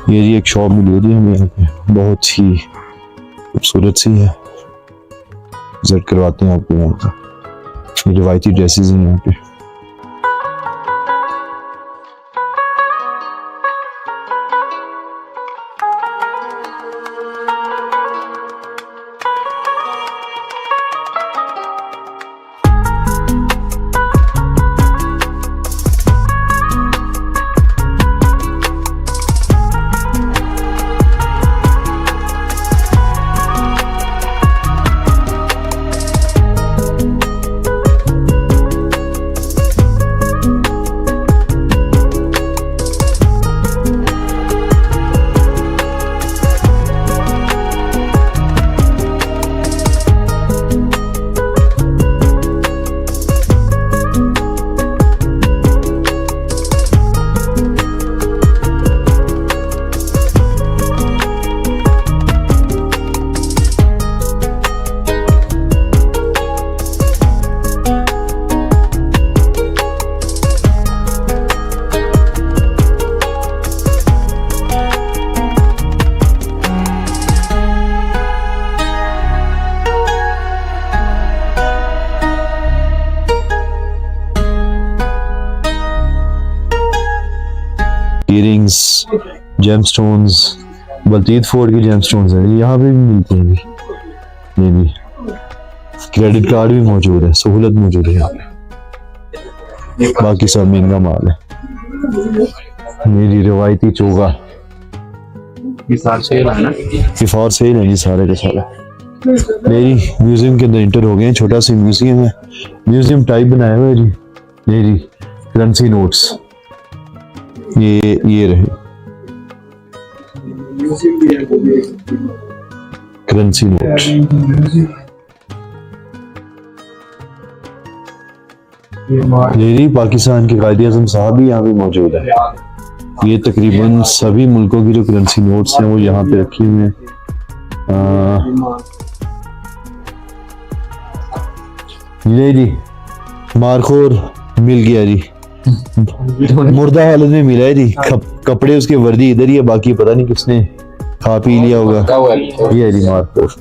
ये जी एक शॉप मिली थी हमें यहाँ पे, बहुत ही खूबसूरत सी है। विजिट करवाते हैं आपको यहाँ का। रिवायती ड्रेसेस हैं यहाँ पे। ईयरिंग्स, जेमस्टोन्स, बलतीत फोर्ड के जेमस्टोन्स हैं, यहाँ पे भी मिलते हैं भी। ये भी क्रेडिट कार्ड भी मौजूद है, सहूलत मौजूद है यहाँ पे। बाकी सब महंगा माल है। मेरी रिवायती चोगा हिसाब से है ना, किफार से ही नहीं सारे के सारे। मेरी म्यूजियम के अंदर इंटर हो गए हैं। छोटा सा म्यूजियम है, म्यूजियम टाइप बनाया हुआ है जी। मेरी करेंसी नोट्स ये रहे करेंसी नोट। ये पाकिस्तान के कायदे आज़म साहब भी यहाँ पे मौजूद है। ये तकरीबन सभी मुल्कों की जो करेंसी नोट्स हैं वो यहाँ पे रखी हुई हैं। ये जी मारखोर मिल गया जी, मुर्दा हालत में मिला है जी। कपड़े उसके वर्दी इधर ही है, बाकी पता नहीं किसने खा पी लिया होगा। ये है जी मारखोर।